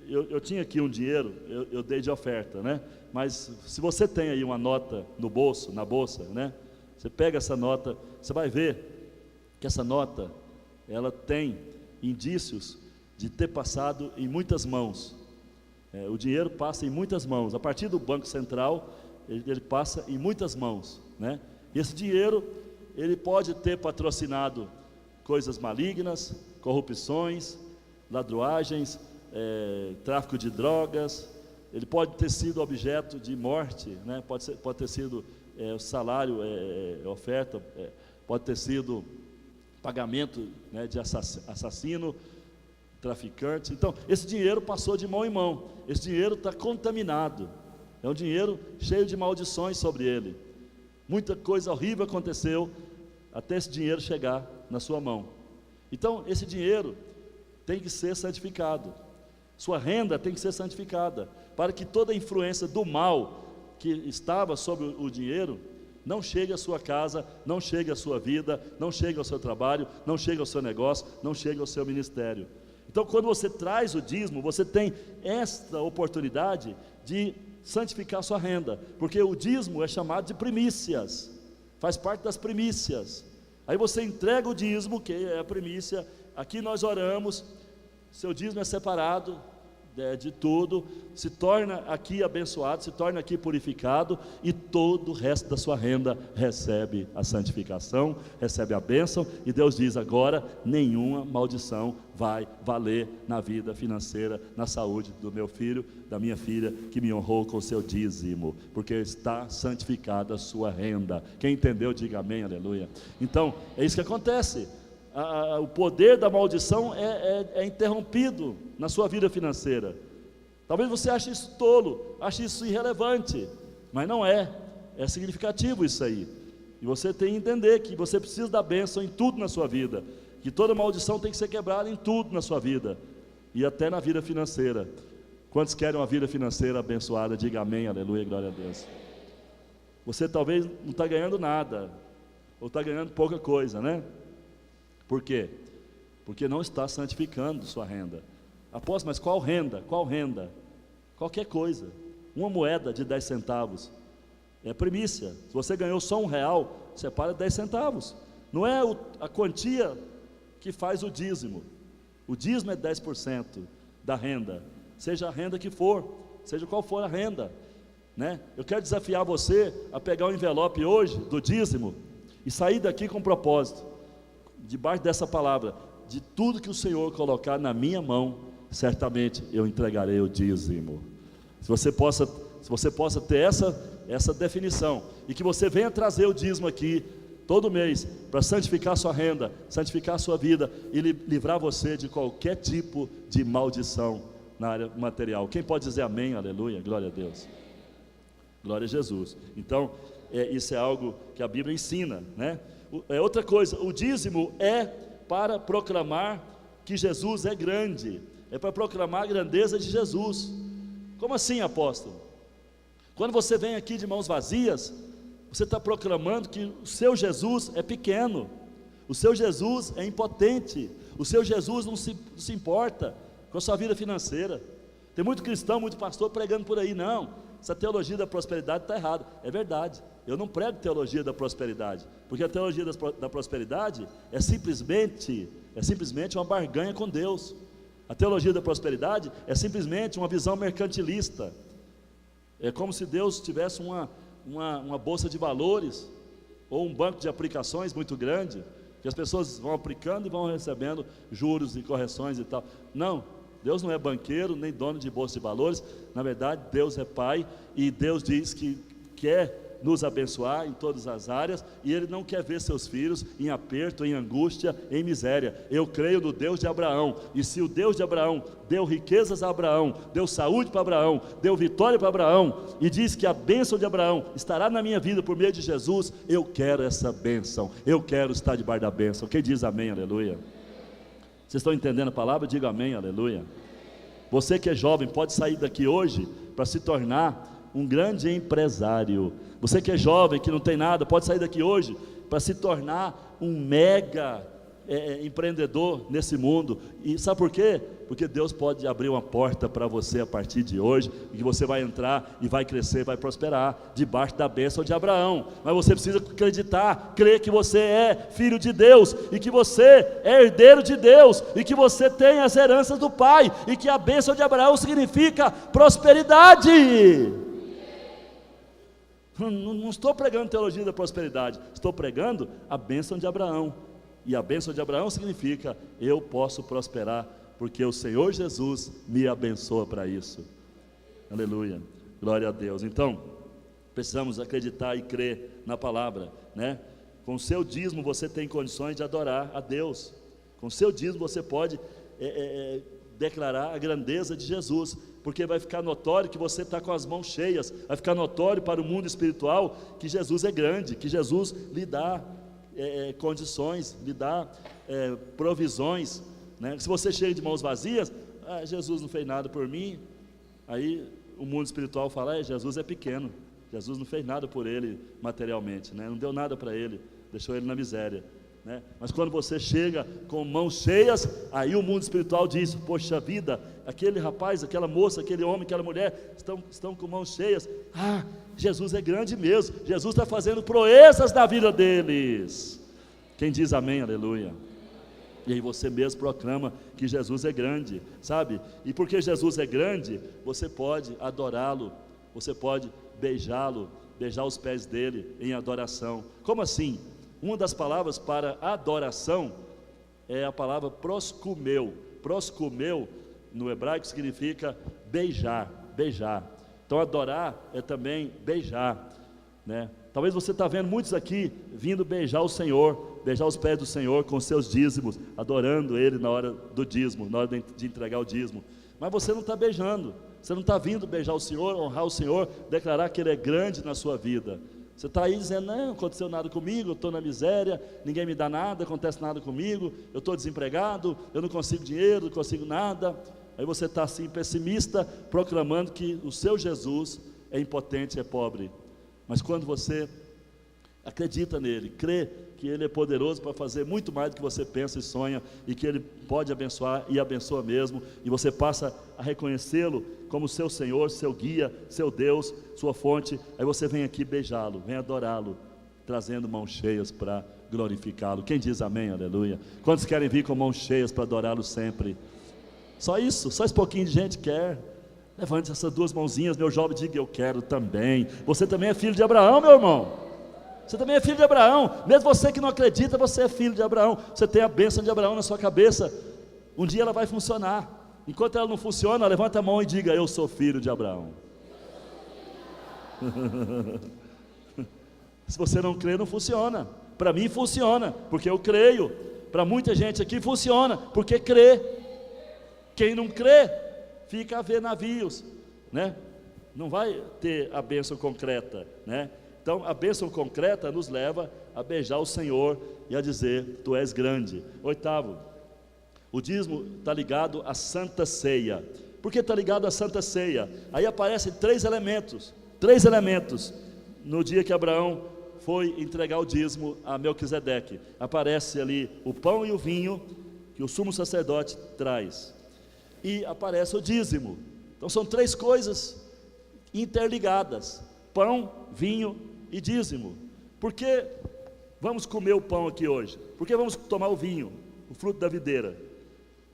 Eu tinha aqui um dinheiro, eu dei de oferta, né? Mas se você tem aí uma nota no bolso, na bolsa, né? Você pega essa nota, você vai ver que essa nota, ela tem indícios de ter passado em muitas mãos. O dinheiro passa em muitas mãos. A partir do Banco Central, ele passa em muitas mãos, né? E esse dinheiro, ele pode ter patrocinado coisas malignas, corrupções, ladruagens, tráfico de drogas. Ele pode ter sido objeto de morte, né? Pode ter sido o salário, oferta, pode ter sido pagamento, né, de assassino, traficante. Então, esse dinheiro passou de mão em mão. Esse dinheiro está contaminado. É um dinheiro cheio de maldições sobre ele. Muita coisa horrível aconteceu até esse dinheiro chegar na sua mão. Então, esse dinheiro tem que ser santificado. Sua renda tem que ser santificada, para que toda a influência do mal que estava sobre o dinheiro não chegue à sua casa, não chegue à sua vida, não chegue ao seu trabalho, não chegue ao seu negócio, não chegue ao seu ministério. Então, quando você traz o dízimo, você tem esta oportunidade de santificar a sua renda, porque o dízimo é chamado de primícias, faz parte das primícias. Aí você entrega o dízimo, que é a primícia. Aqui nós oramos, seu dízimo é separado de tudo, se torna aqui abençoado, se torna aqui purificado, e todo o resto da sua renda recebe a santificação, recebe a bênção, e Deus diz agora: nenhuma maldição vai valer na vida financeira, na saúde do meu filho, da minha filha, que me honrou com o seu dízimo, porque está santificada a sua renda. Quem entendeu, diga amém, aleluia. Então, é isso que acontece. O poder da maldição é interrompido na sua vida financeira. Talvez você ache isso tolo, ache isso irrelevante, mas não é significativo isso aí. E você tem que entender que você precisa da bênção em tudo na sua vida, que toda maldição tem que ser quebrada em tudo na sua vida, e até na vida financeira. Quantos querem uma vida financeira abençoada? Diga amém, aleluia, glória a Deus. Você talvez não está ganhando nada, ou está ganhando pouca coisa, né? Por quê? Porque não está santificando sua renda. Apóstolo, mas qual renda? Qual renda? Qualquer coisa. Uma moeda de 10 centavos é primícia. Se você ganhou só R$1, separa 10 centavos. Não é a quantia que faz o dízimo. O dízimo é 10% da renda, seja a renda que for, seja qual for a renda, né? Eu quero desafiar você a pegar o envelope hoje do dízimo e sair daqui com um propósito, debaixo dessa palavra: de tudo que o Senhor colocar na minha mão, certamente eu entregarei o dízimo. Se você possa ter essa definição, e que você venha trazer o dízimo aqui todo mês, para santificar a sua renda, santificar a sua vida, e livrar você de qualquer tipo de maldição na área material. Quem pode dizer amém, aleluia, glória a Deus, glória a Jesus. Então, isso é algo que a Bíblia ensina, né? Outra coisa, o dízimo é para proclamar que Jesus é grande, é para proclamar a grandeza de Jesus. Como assim, apóstolo? Quando você vem aqui de mãos vazias, você está proclamando que o seu Jesus é pequeno, o seu Jesus é impotente, o seu Jesus não se importa com a sua vida financeira. Tem muito cristão, muito pastor pregando por aí, não, essa teologia da prosperidade está errada. É verdade, eu não prego teologia da prosperidade, porque a teologia da prosperidade é simplesmente uma barganha com Deus. A teologia da prosperidade é simplesmente uma visão mercantilista. É como se Deus tivesse uma bolsa de valores, ou um banco de aplicações muito grande, que as pessoas vão aplicando e vão recebendo juros e correções e tal. Não, Deus não é banqueiro, nem dono de bolsa de valores. Na verdade, Deus é Pai, e Deus diz que quer nos abençoar em todas as áreas, e Ele não quer ver seus filhos em aperto, em angústia, em miséria. Eu creio no Deus de Abraão, e se o Deus de Abraão deu riquezas a Abraão, deu saúde para Abraão, deu vitória para Abraão, e diz que a bênção de Abraão estará na minha vida por meio de Jesus, eu quero essa bênção, eu quero estar debaixo da bênção. Quem diz amém, aleluia? Vocês estão entendendo a palavra? Diga amém, aleluia. Você que é jovem pode sair daqui hoje para se tornar um grande empresário. Você que é jovem, que não tem nada, pode sair daqui hoje para se tornar um mega empreendedor nesse mundo. E sabe por quê? Porque Deus pode abrir uma porta para você a partir de hoje, e que você vai entrar e vai crescer, vai prosperar debaixo da bênção de Abraão. Mas você precisa acreditar, crer que você é filho de Deus, e que você é herdeiro de Deus, e que você tem as heranças do Pai, e que a bênção de Abraão significa prosperidade. Não estou pregando teologia da prosperidade, estou pregando a bênção de Abraão. E a bênção de Abraão significa: eu posso prosperar, porque o Senhor Jesus me abençoa para isso. Aleluia, glória a Deus. Então, precisamos acreditar e crer na palavra, né? Com o seu dízimo você tem condições de adorar a Deus. Com o seu dízimo você pode declarar a grandeza de Jesus, porque vai ficar notório que você está com as mãos cheias, vai ficar notório para o mundo espiritual que Jesus é grande, que Jesus lhe dá condições, lhe dá provisões, né? Se você chega de mãos vazias, Jesus não fez nada por mim, aí o mundo espiritual fala: Jesus é pequeno, Jesus não fez nada por ele materialmente, né? Não deu nada para ele, deixou ele na miséria, né? Mas quando você chega com mãos cheias, aí o mundo espiritual diz: poxa vida, aquele rapaz, aquela moça, aquele homem, aquela mulher estão com mãos cheias. Jesus é grande mesmo, Jesus está fazendo proezas na vida deles. Quem diz amém, aleluia? E aí você mesmo proclama que Jesus é grande, sabe? E porque Jesus é grande, você pode adorá-lo, você pode beijá-lo, beijar os pés dele em adoração. Como assim? Uma das palavras para adoração é a palavra proscumeu. Proscumeu no hebraico significa beijar, beijar. Então adorar é também beijar, né? Talvez você está vendo muitos aqui vindo beijar o Senhor, beijar os pés do Senhor com seus dízimos, adorando Ele na hora do dízimo, na hora de entregar o dízimo. Mas você não está beijando, você não está vindo beijar o Senhor, honrar o Senhor, declarar que Ele é grande na sua vida. Você está aí dizendo: não aconteceu nada comigo, eu estou na miséria, ninguém me dá nada, acontece nada comigo, eu estou desempregado, eu não consigo dinheiro, não consigo nada. Aí você está assim pessimista, proclamando que o seu Jesus é impotente, é pobre. Mas quando você acredita nele, crê que Ele é poderoso para fazer muito mais do que você pensa e sonha, e que Ele pode abençoar e abençoa mesmo, e você passa a reconhecê-lo como seu Senhor, seu guia, seu Deus, sua fonte, aí você vem aqui beijá-lo, vem adorá-lo, trazendo mãos cheias para glorificá-lo. Quem diz amém, aleluia? Quantos querem vir com mãos cheias para adorá-lo sempre? Só isso, só esse pouquinho de gente quer. Levante essas duas mãozinhas, meu jovem, diga: eu quero também. Você também é filho de Abraão, meu irmão. Você também é filho de Abraão. Mesmo você que não acredita, você é filho de Abraão. Você tem a bênção de Abraão na sua cabeça. Um dia ela vai funcionar. Enquanto ela não funciona, levanta a mão e diga: eu sou filho de Abraão. Se você não crê, não funciona. Para mim funciona, porque eu creio. Para muita gente aqui funciona, porque crê. Quem não crê, fica a ver navios, né? Não vai ter a bênção concreta, né? Então, a bênção concreta nos leva a beijar o Senhor e a dizer: tu és grande. Oitavo, o dízimo está ligado à Santa Ceia. Por que está ligado à Santa Ceia? Aí aparecem três elementos no dia que Abraão foi entregar o dízimo a Melquisedeque. Aparece ali o pão e o vinho que o sumo sacerdote traz, e aparece o dízimo. Então são três coisas interligadas: pão, vinho e dízimo. Por que vamos comer o pão aqui hoje? Por que vamos tomar o vinho, o fruto da videira?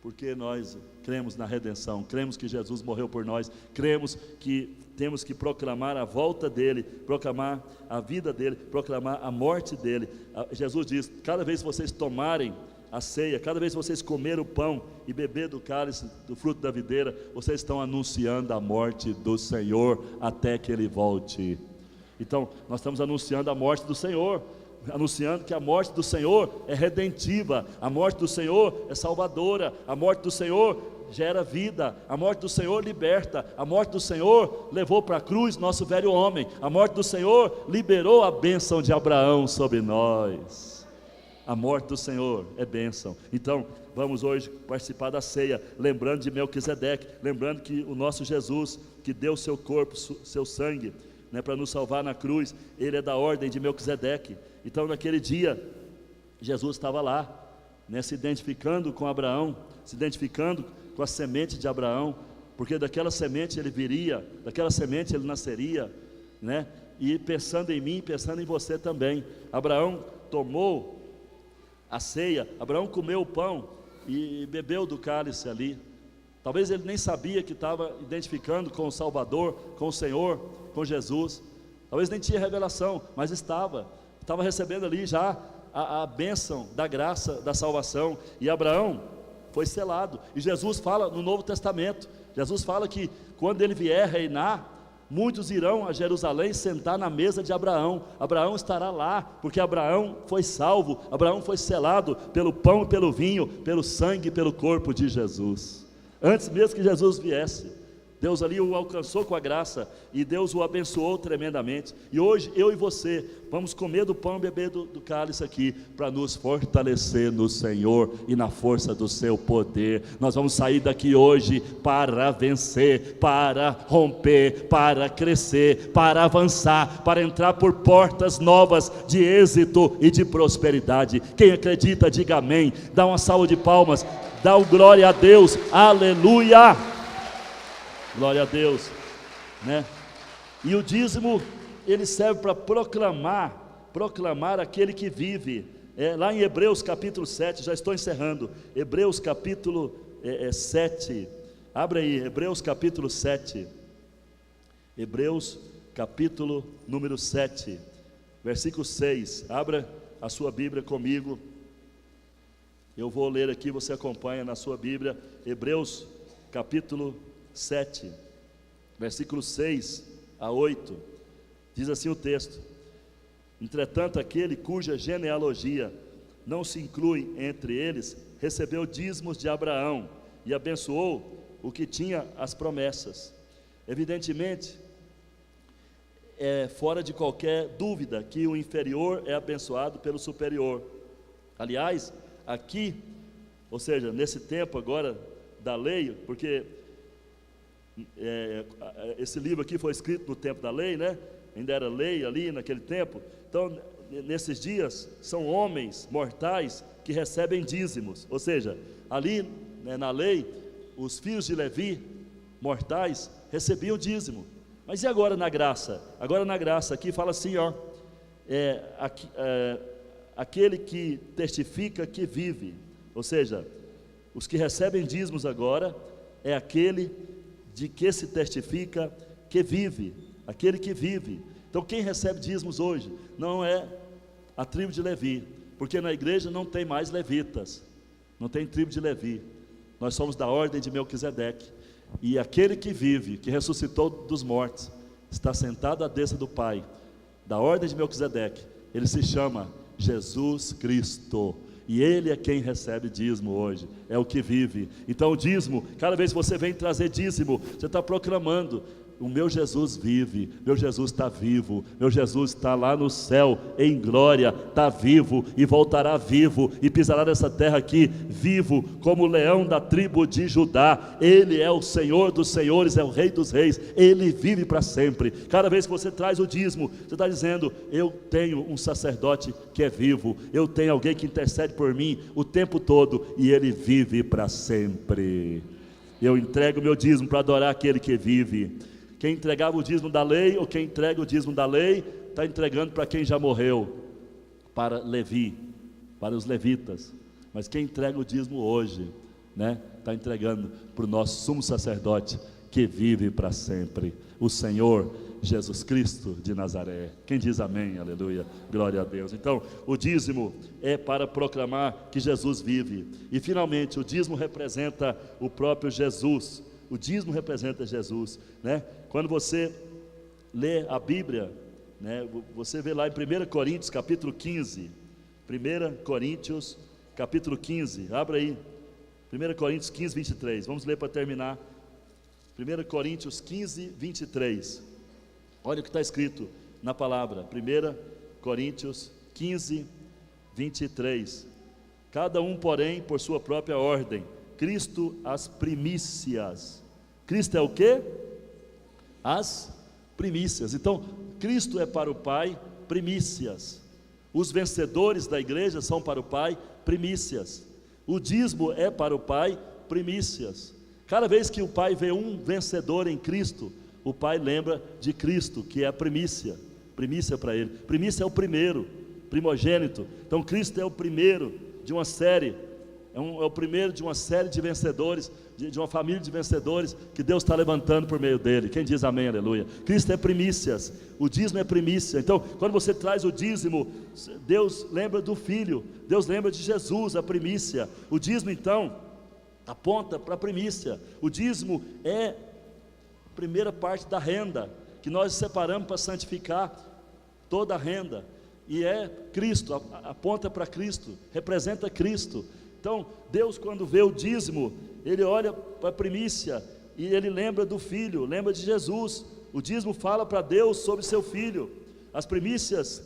Porque nós cremos na redenção, cremos que Jesus morreu por nós, cremos que temos que proclamar a volta dele, proclamar a vida dele, proclamar a morte dele. Jesus diz: cada vez que vocês tomarem a ceia, cada vez que vocês comerem o pão e beber do cálice do fruto da videira, vocês estão anunciando a morte do Senhor até que ele volte. Então nós estamos anunciando a morte do Senhor, anunciando que a morte do Senhor é redentiva, a morte do Senhor é salvadora, a morte do Senhor gera vida, a morte do Senhor liberta, a morte do Senhor levou para a cruz nosso velho homem, a morte do Senhor liberou a bênção de Abraão sobre nós. A morte do Senhor é bênção. Então vamos hoje participar da ceia, lembrando de Melquisedeque, lembrando que o nosso Jesus, que deu seu corpo, seu sangue, para nos salvar na cruz, ele é da ordem de Melquisedeque. Então naquele dia Jesus estava lá, se identificando com Abraão, se identificando com a semente de Abraão, porque daquela semente ele viria, daquela semente ele nasceria, e pensando em mim, pensando em você também. Abraão tomou a ceia, Abraão comeu o pão e bebeu do cálice ali. Talvez ele nem sabia que estava identificando com o Salvador, com o Senhor, com Jesus. Talvez nem tinha revelação, mas estava recebendo ali já a bênção da graça, da salvação. E Abraão foi selado. E Jesus fala no Novo Testamento, Jesus fala que quando ele vier reinar, muitos irão a Jerusalém sentar na mesa de Abraão. Abraão estará lá, porque Abraão foi salvo, Abraão foi selado pelo pão e pelo vinho, pelo sangue e pelo corpo de Jesus. Antes mesmo que Jesus viesse, Deus ali o alcançou com a graça, e Deus o abençoou tremendamente. E hoje eu e você vamos comer do pão e beber do cálice aqui, para nos fortalecer no Senhor e na força do seu poder. Nós vamos sair daqui hoje para vencer, para romper, para crescer, para avançar, para entrar por portas novas de êxito e de prosperidade. Quem acredita, diga amém. Dá uma salva de palmas, dá um glória a Deus, aleluia. Glória a Deus, E o dízimo, ele serve para proclamar aquele que vive. Lá em Hebreus capítulo 7, já estou encerrando, Hebreus capítulo 7, abre aí, Hebreus capítulo 7, Hebreus capítulo número 7, versículo 6, abra a sua Bíblia comigo, eu vou ler aqui, você acompanha na sua Bíblia, Hebreus capítulo 7, versículos 6 a 8, diz assim o texto: entretanto aquele cuja genealogia não se inclui entre eles, recebeu dízimos de Abraão, e abençoou o que tinha as promessas. Evidentemente, é fora de qualquer dúvida que o inferior é abençoado pelo superior. Aliás, aqui, ou seja, nesse tempo agora da lei, porque esse livro aqui foi escrito no tempo da lei, ainda era lei ali naquele tempo. Então nesses dias são homens mortais que recebem dízimos, ou seja, ali na lei, os filhos de Levi, mortais, recebiam dízimo. Mas e agora na graça? Agora na graça aqui fala assim, aquele que testifica que vive, ou seja, os que recebem dízimos agora é aquele de que se testifica que vive, aquele que vive. Então quem recebe dízimos hoje não é a tribo de Levi, porque na igreja não tem mais levitas, não tem tribo de Levi, nós somos da ordem de Melquisedeque, e aquele que vive, que ressuscitou dos mortos, está sentado à destra do Pai, da ordem de Melquisedeque, ele se chama Jesus Cristo, e ele é quem recebe dízimo hoje, é o que vive. Então o dízimo, cada vez que você vem trazer dízimo, você está proclamando o meu Jesus vive, meu Jesus está vivo, meu Jesus está lá no céu, em glória, está vivo e voltará vivo, e pisará nessa terra aqui, vivo, como o leão da tribo de Judá. Ele é o Senhor dos senhores, é o Rei dos reis, Ele vive para sempre. Cada vez que você traz o dízimo, você está dizendo: eu tenho um sacerdote que é vivo, eu tenho alguém que intercede por mim o tempo todo, e Ele vive para sempre. Eu entrego o meu dízimo para adorar aquele que vive. Quem entregava o dízimo da lei, ou quem entrega o dízimo da lei, está entregando para quem já morreu, para Levi, para os levitas. Mas quem entrega o dízimo hoje, está entregando para o nosso sumo sacerdote, que vive para sempre, o Senhor Jesus Cristo de Nazaré. Quem diz amém? Aleluia, glória a Deus. Então, o dízimo é para proclamar que Jesus vive. E finalmente, o dízimo representa o próprio Jesus. O dízimo representa Jesus, Quando você lê a Bíblia, você vê lá em 1 Coríntios capítulo 15, 1 Coríntios capítulo 15, abra aí, 1 Coríntios 15, 23, vamos ler para terminar. 1 Coríntios 15, 23, olha o que está escrito na palavra, 1 Coríntios 15, 23, cada um porém por sua própria ordem, Cristo as primícias. Cristo é o quê? As primícias. Então, Cristo é para o Pai primícias. Os vencedores da igreja são para o Pai primícias. O dízimo é para o Pai primícias. Cada vez que o Pai vê um vencedor em Cristo, o Pai lembra de Cristo, que é a primícia para Ele. Primícia é o primeiro, primogênito. Então, Cristo é o primeiro de uma série. É o primeiro de uma série de vencedores, de uma família de vencedores que Deus está levantando por meio dele. Quem diz amém, aleluia? Cristo é primícias, o dízimo é primícia. Então, quando você traz o dízimo, Deus lembra do Filho, Deus lembra de Jesus, a primícia. O dízimo, então, aponta para a primícia. O dízimo é a primeira parte da renda, que nós separamos para santificar toda a renda. E é Cristo, aponta para Cristo, representa Cristo. Então, Deus, quando vê o dízimo, Ele olha para a primícia e Ele lembra do Filho, lembra de Jesus. O dízimo fala para Deus sobre seu Filho. As primícias,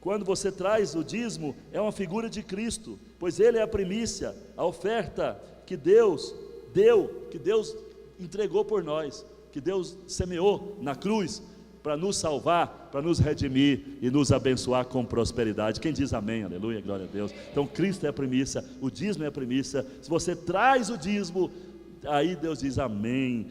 quando você traz o dízimo, é uma figura de Cristo, pois Ele é a primícia, a oferta que Deus deu, que Deus entregou por nós, que Deus semeou na cruz, para nos salvar, para nos redimir e nos abençoar com prosperidade. Quem diz amém, aleluia, glória a Deus. Então Cristo é a primícia, o dízimo é a primícia. Se você traz o dízimo, aí Deus diz amém,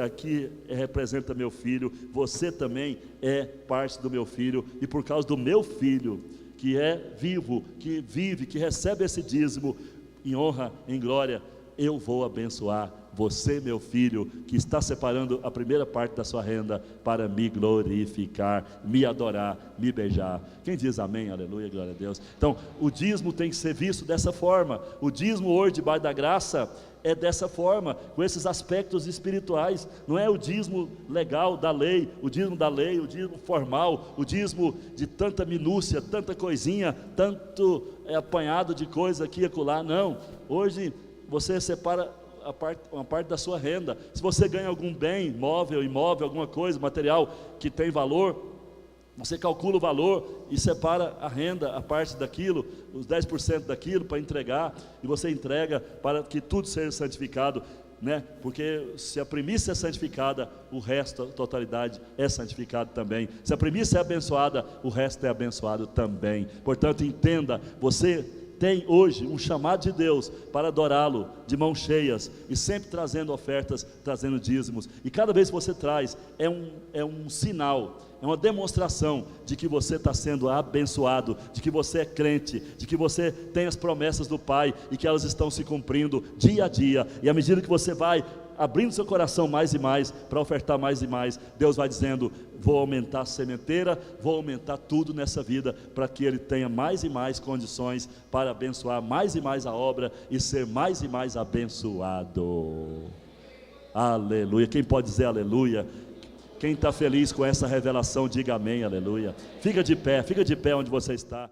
aqui representa meu filho, você também é parte do meu filho, e por causa do meu filho, que é vivo, que vive, que recebe esse dízimo, em honra, em glória, eu vou abençoar você, meu filho, que está separando a primeira parte da sua renda para me glorificar, me adorar, me beijar. Quem diz amém, aleluia, glória a Deus. Então, o dízimo tem que ser visto dessa forma. O dízimo hoje, debaixo da graça, é dessa forma, com esses aspectos espirituais. Não é o dízimo legal da lei, o dízimo formal, o dízimo de tanta minúcia, tanta coisinha, tanto apanhado de coisa aqui e acolá. Não, hoje você separa uma parte da sua renda. Se você ganha algum bem, móvel, imóvel, alguma coisa, material que tem valor, você calcula o valor e separa a renda, a parte daquilo, os 10% daquilo para entregar, e você entrega para que tudo seja santificado, porque se a primícia é santificada, o resto, a totalidade é santificado também. Se a primícia é abençoada, o resto é abençoado também. Portanto, entenda, você tem hoje um chamado de Deus para adorá-lo de mãos cheias, e sempre trazendo ofertas, trazendo dízimos. E cada vez que você traz, é um sinal, é uma demonstração de que você está sendo abençoado, de que você é crente, de que você tem as promessas do Pai, e que elas estão se cumprindo dia a dia. E à medida que você vai abrindo seu coração mais e mais, para ofertar mais e mais, Deus vai dizendo: vou aumentar a sementeira, vou aumentar tudo nessa vida, para que Ele tenha mais e mais condições para abençoar mais e mais a obra, e ser mais e mais abençoado. Aleluia. Quem pode dizer aleluia? Quem está feliz com essa revelação, diga amém, aleluia. Fica de pé onde você está.